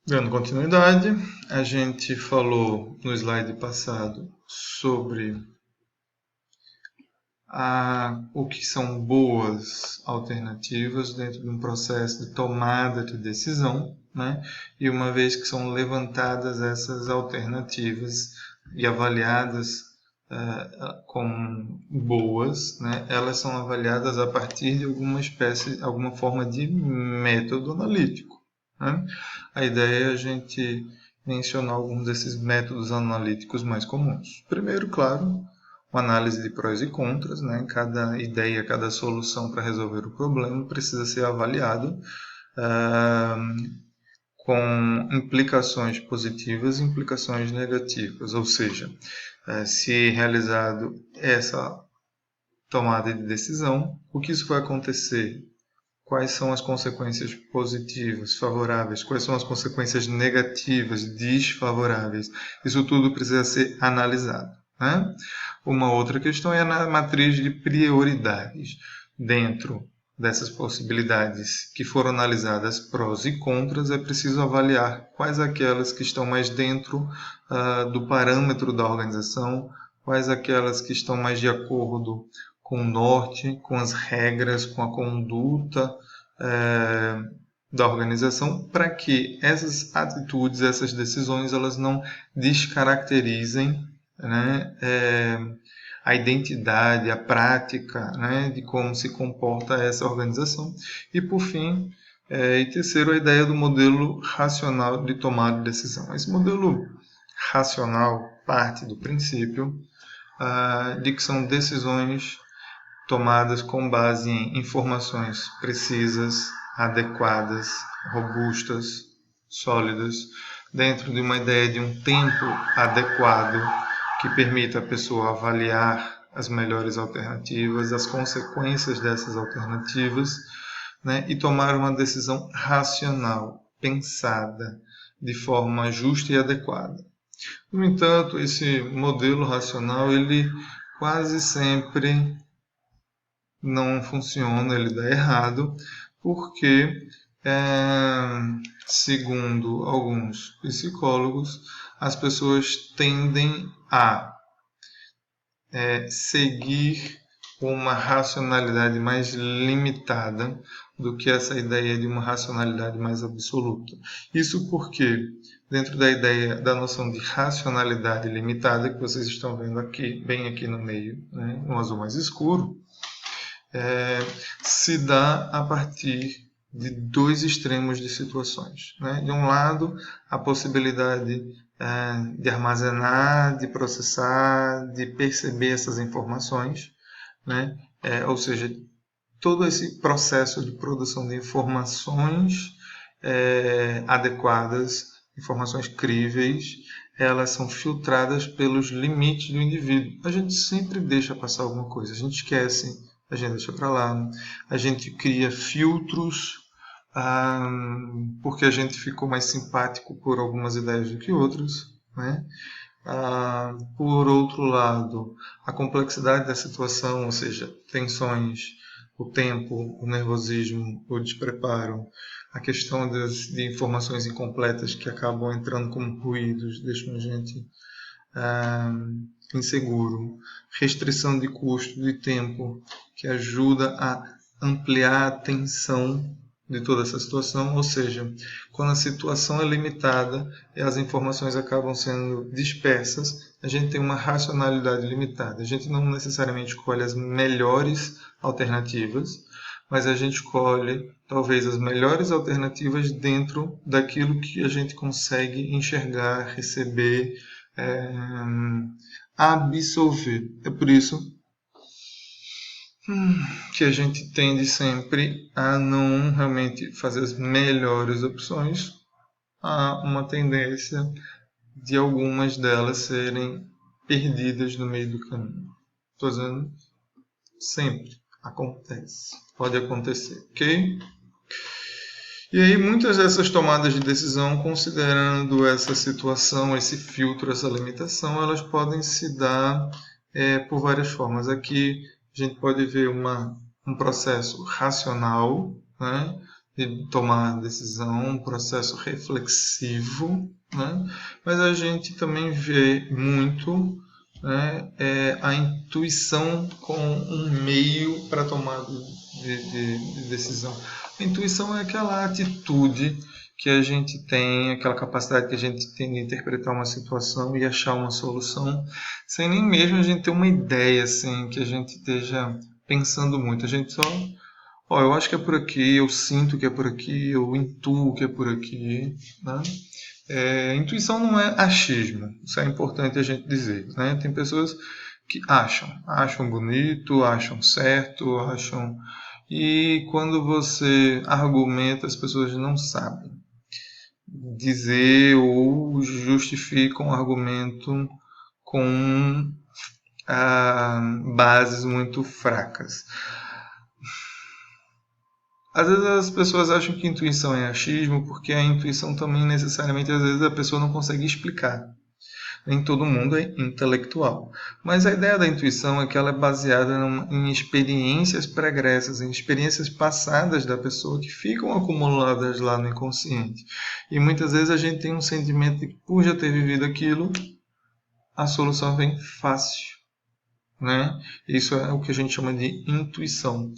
Dando continuidade, a gente falou no slide passado sobre o que são boas alternativas dentro de um processo de tomada de decisão, né? E uma vez que são levantadas essas alternativas e avaliadas como boas, né? Elas são avaliadas a partir de alguma forma de método analítico, né? A ideia é a gente mencionar alguns desses métodos analíticos mais comuns. Primeiro, claro, uma análise de prós e contras, né? Cada ideia, cada solução para resolver o problema precisa ser avaliado com implicações positivas e implicações negativas, ou seja, se realizado essa tomada de decisão, o que isso vai acontecer? Quais são as consequências positivas, favoráveis? Quais são as consequências negativas, desfavoráveis? Isso tudo precisa ser analisado, né? Uma outra questão é a matriz de prioridades. Dentro dessas possibilidades que foram analisadas prós e contras, é preciso avaliar quais aquelas que estão mais dentro do parâmetro da organização, quais aquelas que estão mais de acordo com o norte, com as regras, com a conduta da organização, para que essas atitudes, essas decisões, elas não descaracterizem, né, a identidade, a prática, né, de como se comporta essa organização. E, por fim, e terceiro, a ideia do modelo racional de tomada de decisão. Esse modelo racional parte do princípio de que são decisões tomadas com base em informações precisas, adequadas, robustas, sólidas, dentro de uma ideia de um tempo adequado que permita a pessoa avaliar as melhores alternativas, as consequências dessas alternativas, né, e tomar uma decisão racional, pensada, de forma justa e adequada. No entanto, esse modelo racional, ele quase sempre não funciona, ele dá errado, porque, segundo alguns psicólogos, as pessoas tendem a seguir uma racionalidade mais limitada do que essa ideia de uma racionalidade mais absoluta. Isso porque, dentro da ideia da noção de racionalidade limitada, que vocês estão vendo aqui, bem aqui no meio, né, no azul mais escuro, se dá a partir de dois extremos de situações, né? De um lado, a possibilidade de armazenar, de processar, de perceber essas informações, né? Ou seja, todo esse processo de produção de informações adequadas, informações críveis, elas são filtradas pelos limites do indivíduo. A gente sempre deixa passar alguma coisa, a gente esquece, a gente deixa para lá, a gente cria filtros porque a gente ficou mais simpático por algumas ideias do que outras, né? Por outro lado, a complexidade da situação, ou seja, tensões, o tempo, o nervosismo, o despreparo, a questão de informações incompletas que acabam entrando como ruídos, deixam a gente inseguro, restrição de custo, de tempo, que ajuda a ampliar a atenção de toda essa situação, ou seja, quando a situação é limitada e as informações acabam sendo dispersas, a gente tem uma racionalidade limitada. A gente não necessariamente escolhe as melhores alternativas, mas a gente escolhe talvez as melhores alternativas dentro daquilo que a gente consegue enxergar, receber, absorver. É por isso que a gente tende sempre a não realmente fazer as melhores opções, há uma tendência de algumas delas serem perdidas no meio do caminho. Estou dizendo sempre. Acontece. Pode acontecer, ok? E aí muitas dessas tomadas de decisão, considerando essa situação, esse filtro, essa limitação, elas podem se dar por várias formas. Aqui a gente pode ver um processo racional, né, de tomar decisão, um processo reflexivo, né? Mas a gente também vê muito, né, a intuição como um meio para tomar de decisão. A intuição é aquela atitude que a gente tem, aquela capacidade que a gente tem de interpretar uma situação e achar uma solução, sem nem mesmo a gente ter uma ideia assim, que a gente esteja pensando muito. A gente só, ó, eu acho que é por aqui, eu sinto que é por aqui, eu intuo que é por aqui, né? Intuição não é achismo, isso é importante a gente dizer, né? Tem pessoas que acham bonito, acham certo, acham. E quando você argumenta, as pessoas não sabem dizer ou justificam o argumento com bases muito fracas. Às vezes as pessoas acham que intuição é achismo, porque a intuição também necessariamente, às vezes, a pessoa não consegue explicar. Nem todo mundo é intelectual. Mas a ideia da intuição é que ela é baseada em experiências pregressas, em experiências passadas da pessoa que ficam acumuladas lá no inconsciente. E muitas vezes a gente tem um sentimento de que, por já ter vivido aquilo, a solução vem fácil, né? Isso é o que a gente chama de intuição.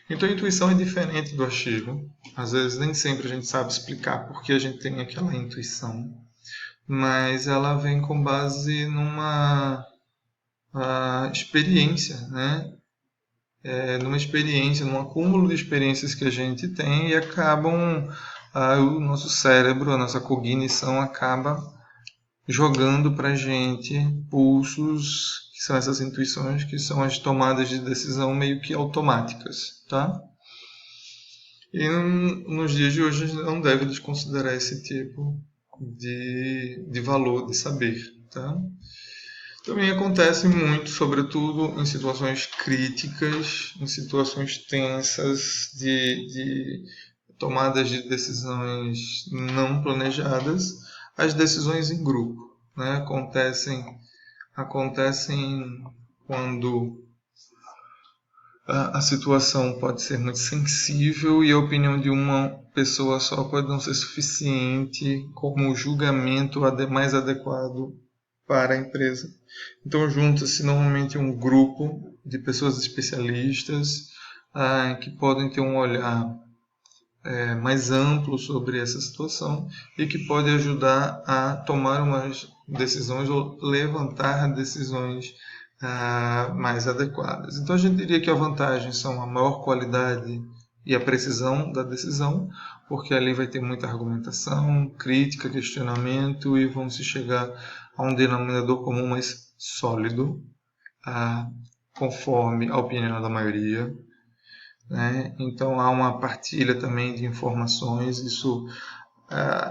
Então a intuição é diferente do achismo. Às vezes nem sempre a gente sabe explicar por que a gente tem aquela intuição, mas ela vem com base numa experiência, né? Numa experiência, num acúmulo de experiências que a gente tem e acabam, o nosso cérebro, a nossa cognição acaba jogando para a gente pulsos, que são essas intuições, que são as tomadas de decisão meio que automáticas, tá? E nos dias de hoje a gente não deve desconsiderar esse tipo de valor, de saber, tá? Também acontece muito, sobretudo em situações críticas, em situações tensas, de tomadas de decisões não planejadas, as decisões em grupo, né? Acontecem quando a situação pode ser muito sensível e a opinião de uma pessoa só pode não ser suficiente como julgamento mais adequado para a empresa. Então junta-se normalmente um grupo de pessoas especialistas que podem ter um olhar mais amplo sobre essa situação e que pode ajudar a tomar umas decisões ou levantar decisões mais adequadas. Então a gente diria que a vantagem são a maior qualidade e a precisão da decisão, porque ali vai ter muita argumentação, crítica, questionamento e vão se chegar a um denominador comum mais sólido, conforme a opinião da maioria, né? Então há uma partilha também de informações.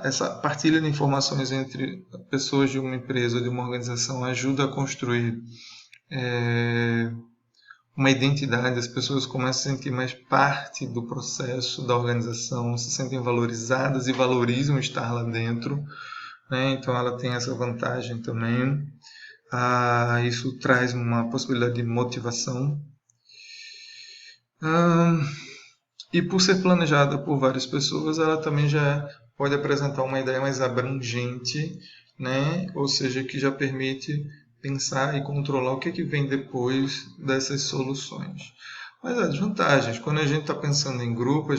Essa partilha de informações entre pessoas de uma empresa ou de uma organização ajuda a construir uma identidade. As pessoas começam a sentir mais parte do processo da organização, se sentem valorizadas e valorizam estar lá dentro, né? Então ela tem essa vantagem também. Isso traz uma possibilidade de motivação. E por ser planejada por várias pessoas, ela também já pode apresentar uma ideia mais abrangente, né? Ou seja, que já permite pensar e controlar o que vem depois dessas soluções. Mas as desvantagens, quando a gente está pensando em grupo,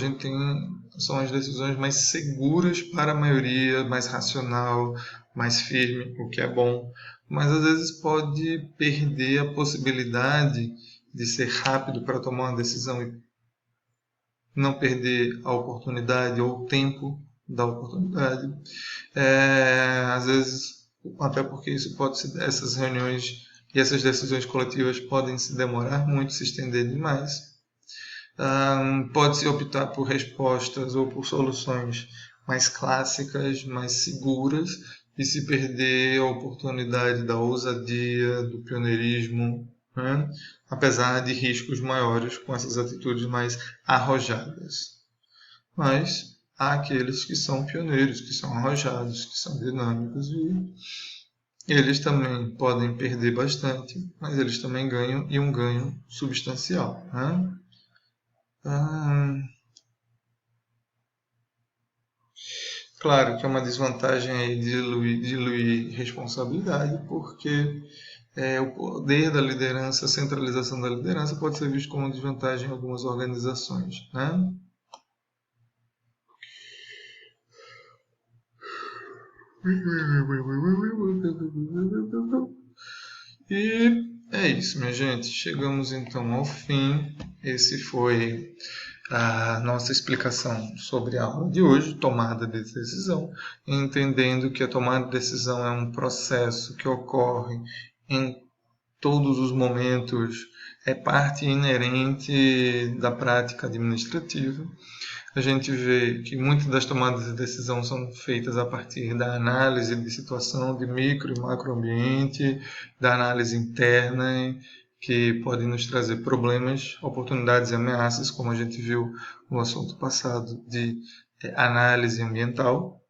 são as decisões mais seguras para a maioria, mais racional, mais firme, o que é bom. Mas às vezes pode perder a possibilidade de ser rápido para tomar uma decisão e não perder a oportunidade ou o tempo da oportunidade. Às vezes, até porque essas reuniões e essas decisões coletivas podem se demorar muito, se estender demais. Pode-se optar por respostas ou por soluções mais clássicas, mais seguras, e se perder a oportunidade da ousadia, do pioneirismo, né? Apesar de riscos maiores com essas atitudes mais arrojadas. Mas há aqueles que são pioneiros, que são arrojados, que são dinâmicos e eles também podem perder bastante, mas eles também ganham e um ganho substancial, né? Claro que é uma desvantagem aí diluir responsabilidade, porque o poder da liderança, a centralização da liderança pode ser visto como desvantagem em algumas organizações, né? E é isso, minha gente. Chegamos então ao fim. Esse foi a nossa explicação sobre a aula de hoje, tomada de decisão, entendendo que a tomada de decisão é um processo que ocorre em todos os momentos, é parte inerente da prática administrativa. A gente vê que muitas das tomadas de decisão são feitas a partir da análise de situação de micro e macroambiente, da análise interna, que podem nos trazer problemas, oportunidades e ameaças, como a gente viu no assunto passado de análise ambiental.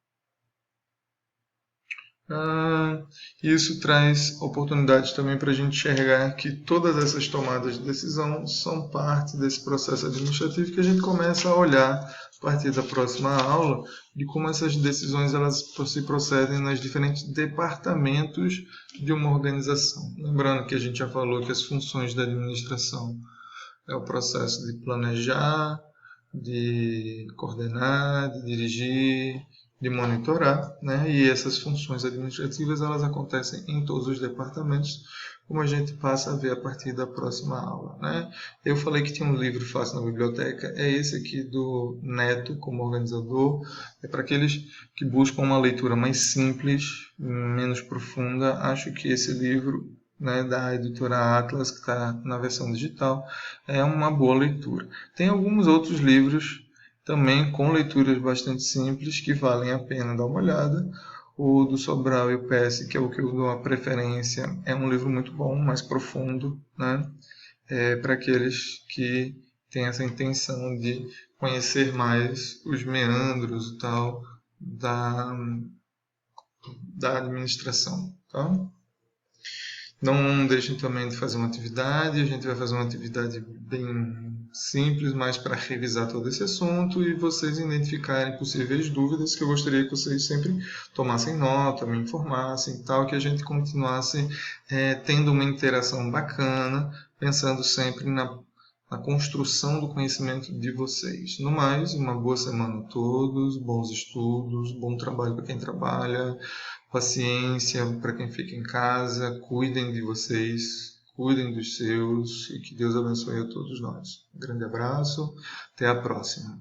Isso traz oportunidades também para a gente enxergar que todas essas tomadas de decisão são parte desse processo administrativo que a gente começa a olhar a partir da próxima aula de como essas decisões elas se procedem nos diferentes departamentos de uma organização. Lembrando que a gente já falou que as funções da administração é o processo de planejar, de coordenar, de dirigir, de monitorar, né? E essas funções administrativas elas acontecem em todos os departamentos, como a gente passa a ver a partir da próxima aula, né? Eu falei que tinha um livro fácil na biblioteca, é esse aqui do Neto como organizador, é para aqueles que buscam uma leitura mais simples, menos profunda. Acho que esse livro, né, da editora Atlas, que está na versão digital, é uma boa leitura. Tem alguns outros livros também com leituras bastante simples que valem a pena dar uma olhada. O do Sobral e o PS, que é o que eu dou a preferência, é um livro muito bom, mais profundo, né? Para aqueles que têm essa intenção de conhecer mais os meandros e tal da administração. Tá? Não deixem também de fazer uma atividade. A gente vai fazer uma atividade bem simples, mas para revisar todo esse assunto e vocês identificarem possíveis dúvidas, que eu gostaria que vocês sempre tomassem nota, me informassem e tal, que a gente continuasse tendo uma interação bacana, pensando sempre na construção do conhecimento de vocês. No mais, uma boa semana a todos, bons estudos, bom trabalho para quem trabalha, paciência para quem fica em casa, cuidem de vocês, cuidem dos seus e que Deus abençoe a todos nós. Um grande abraço, até a próxima.